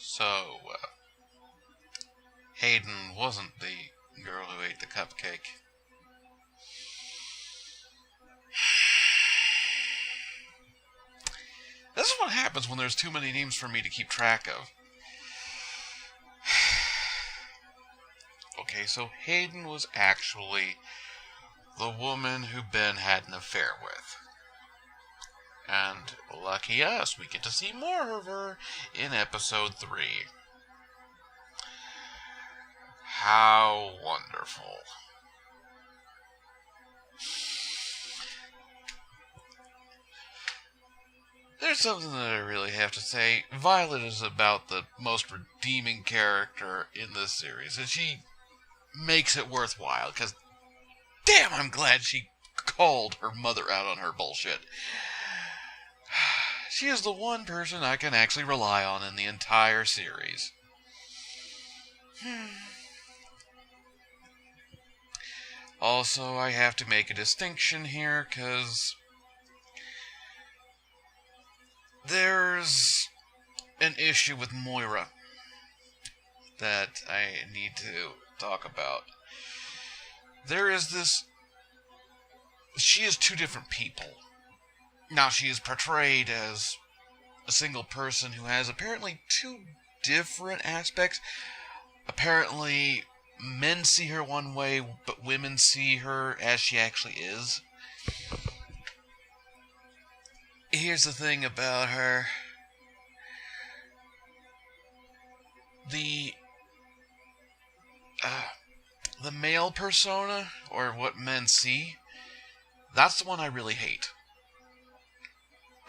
So, Hayden wasn't the girl who ate the cupcake. This is what happens when there's too many names for me to keep track of. Okay, so Hayden was actually the woman who Ben had an affair with. And lucky us, we get to see more of her in episode 3. How wonderful. There's something that I really have to say. Violet is about the most redeeming character in this series, and she makes it worthwhile, because damn, I'm glad she called her mother out on her bullshit. She is the one person I can actually rely on in the entire series. Also, I have to make a distinction here, because there's an issue with Moira that I need to talk about. There is this... She is two different people. Now, she is portrayed as a single person who has apparently two different aspects. Apparently, men see her one way, but women see her as she actually is. Here's the thing about her. The male persona, or what men see, that's the one I really hate.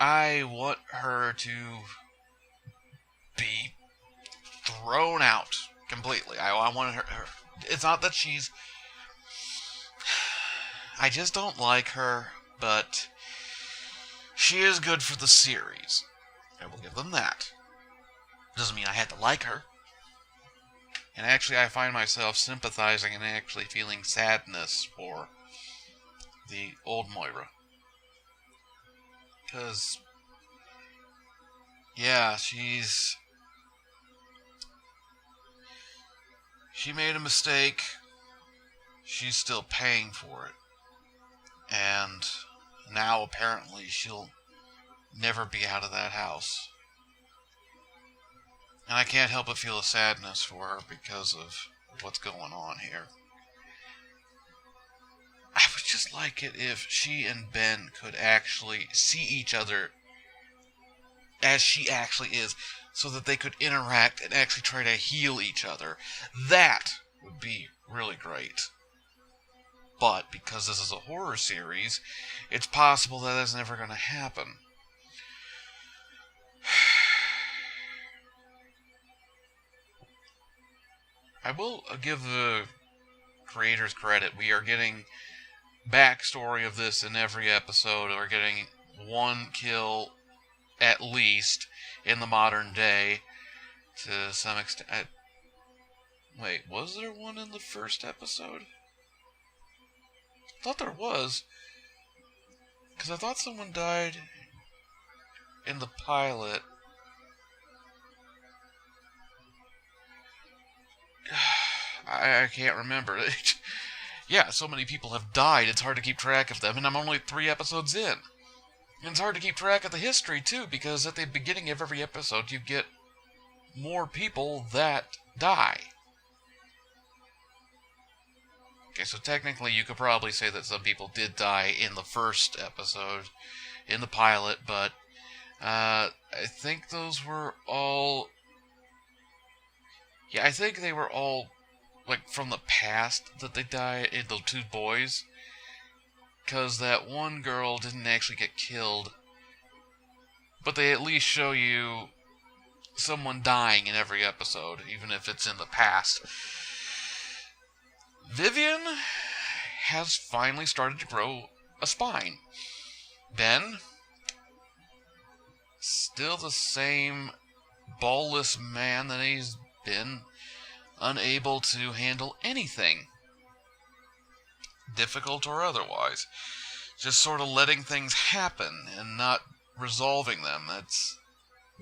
I want her to be thrown out completely. I want her... It's not that she's... I just don't like her, but she is good for the series. I will give them that. Doesn't mean I had to like her. And actually, I find myself sympathizing and actually feeling sadness for the old Moira. Because, yeah, she made a mistake. She's still paying for it. And now, apparently, she'll never be out of that house. And I can't help but feel a sadness for her because of what's going on here. I would just like it if she and Ben could actually see each other as she actually is, so that they could interact and actually try to heal each other. That would be really great. But because this is a horror series, it's possible that that's never going to happen. I will give the creators credit. We are getting backstory of this in every episode. We're getting one kill at least in the modern day to some extent. Wait, was there one in the first episode? I thought there was, because I thought someone died in the pilot. I can't remember. Yeah, so many people have died, it's hard to keep track of them, and I'm only 3 episodes in. And it's hard to keep track of the history, too, because at the beginning of every episode, you get more people that die. Okay, so technically you could probably say that some people did die in the first episode, in the pilot, but I think those were all... Yeah, I think they were all, like, from the past that they died, the 2 boys. Because that one girl didn't actually get killed. But they at least show you someone dying in every episode, even if it's in the past. Vivian has finally started to grow a spine. Ben, still the same ballless man that he's been, unable to handle anything, difficult or otherwise, just sort of letting things happen and not resolving them. That's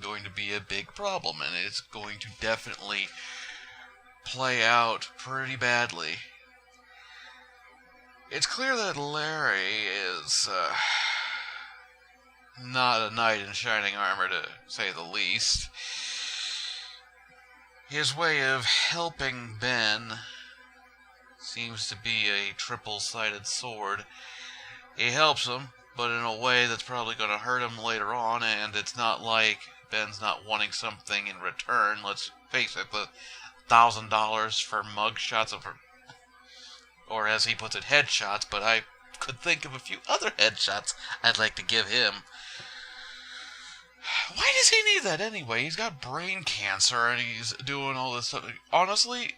going to be a big problem, and it's going to definitely play out pretty badly. It's clear that Larry is not a knight in shining armor, to say the least. His way of helping Ben seems to be a triple-sided sword. He helps him, but in a way that's probably going to hurt him later on, and it's not like Ben's not wanting something in return. Let's face it, the $1,000 for mug shots of her, or as he puts it, headshots, but I could think of a few other headshots I'd like to give him. Why does he need that anyway? He's got brain cancer and he's doing all this stuff. Honestly,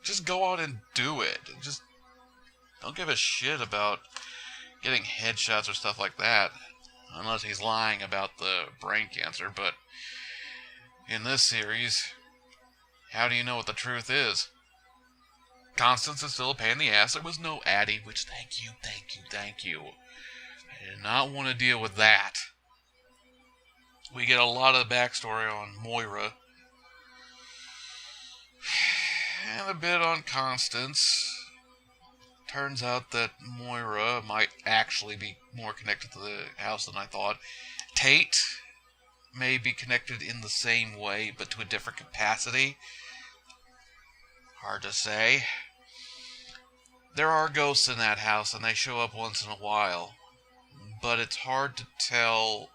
just go out and do it. Just don't give a shit about getting headshots or stuff like that. Unless he's lying about the brain cancer. But in this series, how do you know what the truth is? Constance is still a pain in the ass. There was no Addie, which thank you. I did not want to deal with that. We get a lot of backstory on Moira. And a bit on Constance. Turns out that Moira might actually be more connected to the house than I thought. Tate may be connected in the same way, but to a different capacity. Hard to say. There are ghosts in that house, and they show up once in a while. But it's hard to tell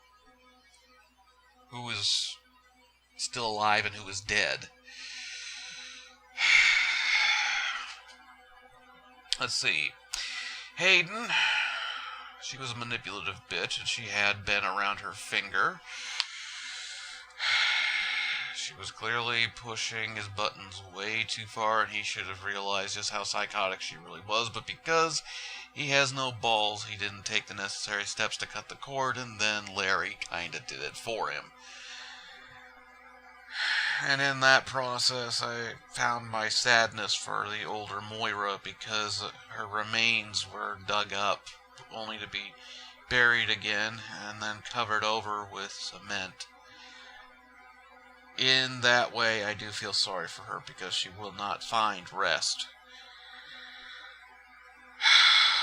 who is still alive and who is dead. Let's see. Hayden, she was a manipulative bitch, and she had Ben around her finger. She was clearly pushing his buttons way too far, and he should have realized just how psychotic she really was, but because he has no balls, he didn't take the necessary steps to cut the cord, and then Larry kinda did it for him. And in that process, I found my sadness for the older Moira, because her remains were dug up, only to be buried again, and then covered over with cement. In that way, I do feel sorry for her, because she will not find rest.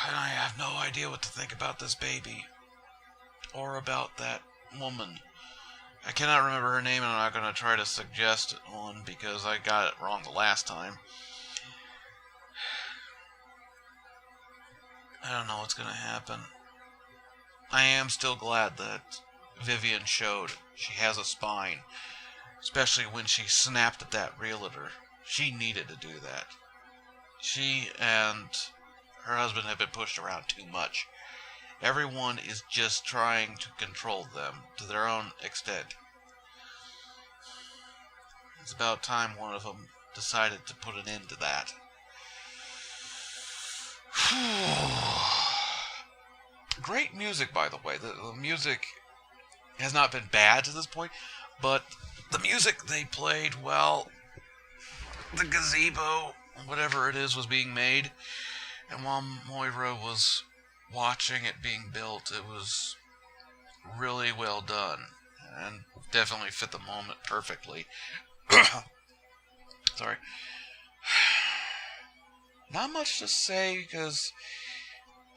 And I have no idea what to think about this baby, or about that woman. I cannot remember her name, and I'm not going to try to suggest one because I got it wrong the last time. I don't know what's going to happen. I am still glad that Vivian showed she has a spine, especially when she snapped at that realtor. She needed to do that. She and her husband have been pushed around too much. Everyone is just trying to control them to their own extent. It's about time one of them decided to put an end to that. Great music, by the way. The music has not been bad to this point, but the music they played while the gazebo, whatever it is, was being made, and while Moira was watching it being built, it was really well done and definitely fit the moment perfectly. Sorry. Not much to say, because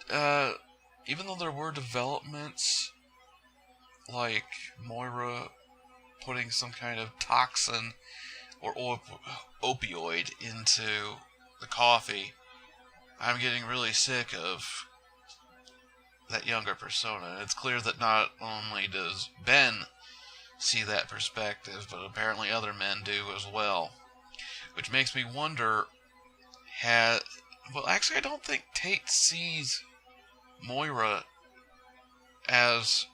even though there were developments like Moira putting some kind of toxin or opioid into the coffee, I'm getting really sick of that younger persona. It's clear that not only does Ben see that perspective, but apparently other men do as well. Which makes me wonder, well, actually I don't think Tate sees Moira as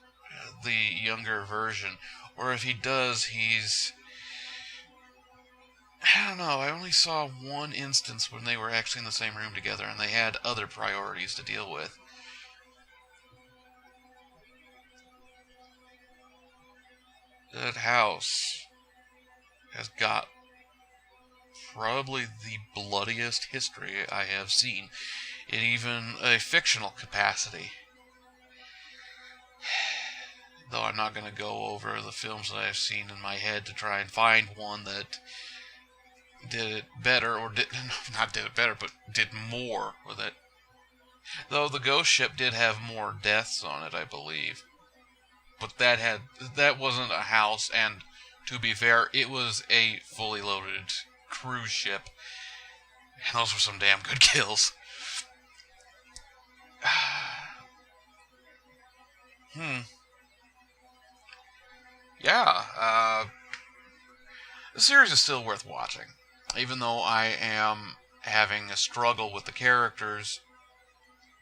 the younger version. Or if he does, I don't know, I only saw one instance when they were actually in the same room together and they had other priorities to deal with. That house has got probably the bloodiest history I have seen in even a fictional capacity. though I'm not going to go over the films that I've seen in my head to try and find one that did it better, or not did it better, but did more with it. Though the ghost ship did have more deaths on it, I believe. But that wasn't a house, and to be fair, it was a fully loaded cruise ship. And those were some damn good kills. Yeah, the series is still worth watching. Even though I am having a struggle with the characters,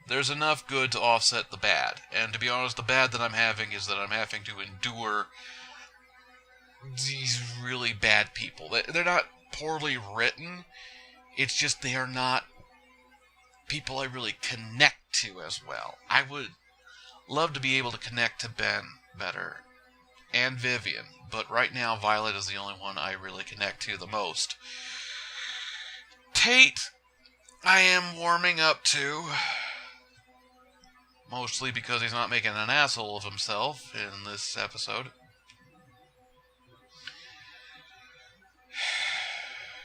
there's enough good to offset the bad. And to be honest, the bad that I'm having is that I'm having to endure these really bad people. They're not poorly written, it's just they are not people I really connect to as well. I would love to be able to connect to Ben better, and Vivian, but right now Violet is the only one I really connect to the most. Tate, I am warming up to, mostly because he's not making an asshole of himself in this episode.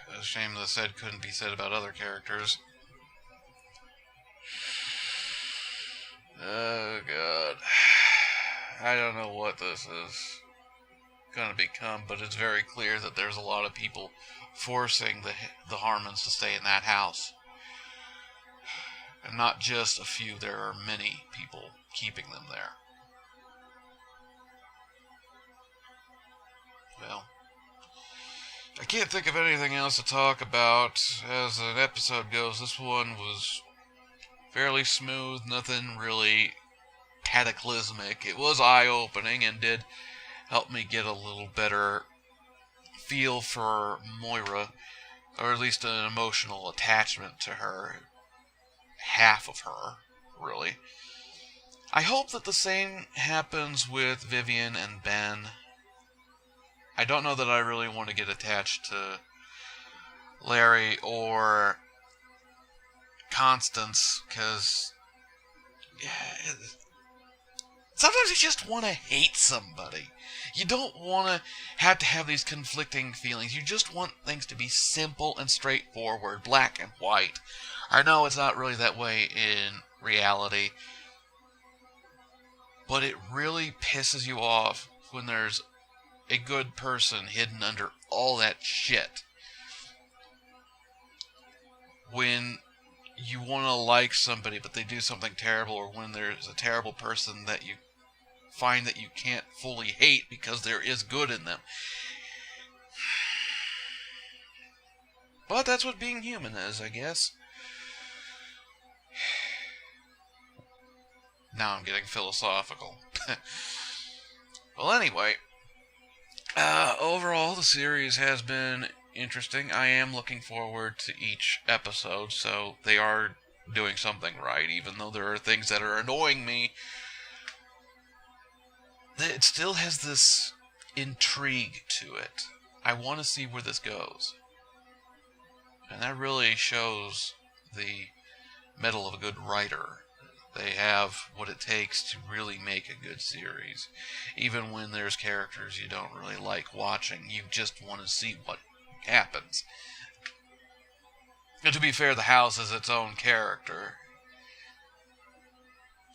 It's a shame that said couldn't be said about other characters. Oh god, I don't know what this is going to become, but it's very clear that there's a lot of people forcing the Harmons to stay in that house. And not just a few, there are many people keeping them there. Well, I can't think of anything else to talk about as an episode goes. This one was fairly smooth, nothing really cataclysmic. It was eye-opening and did help me get a little better feel for Moira, or at least an emotional attachment to her. Half of her, really. I hope that the same happens with Vivian and Ben. I don't know that I really want to get attached to Larry or Constance, because sometimes you just want to hate somebody. You don't want to have these conflicting feelings. You just want things to be simple and straightforward, black and white. I know it's not really that way in reality, but it really pisses you off when there's a good person hidden under all that shit. When you want to like somebody, but they do something terrible, or when there's a terrible person that you find that you can't fully hate because there is good in them. But that's what being human is, I guess. Now I'm getting philosophical. Well, anyway, overall the series has been interesting. I am looking forward to each episode, so they are doing something right, even though there are things that are annoying me. It still has this intrigue to it. I want to see where this goes. And that really shows the mettle of a good writer. They have what it takes to really make a good series. Even when there's characters you don't really like watching, you just want to see what happens. And to be fair, the house is its own character.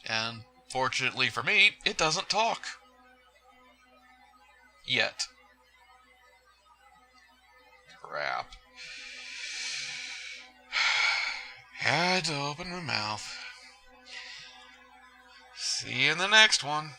And fortunately for me, it doesn't talk. Yet. Crap. Had to open my mouth. See you in the next one.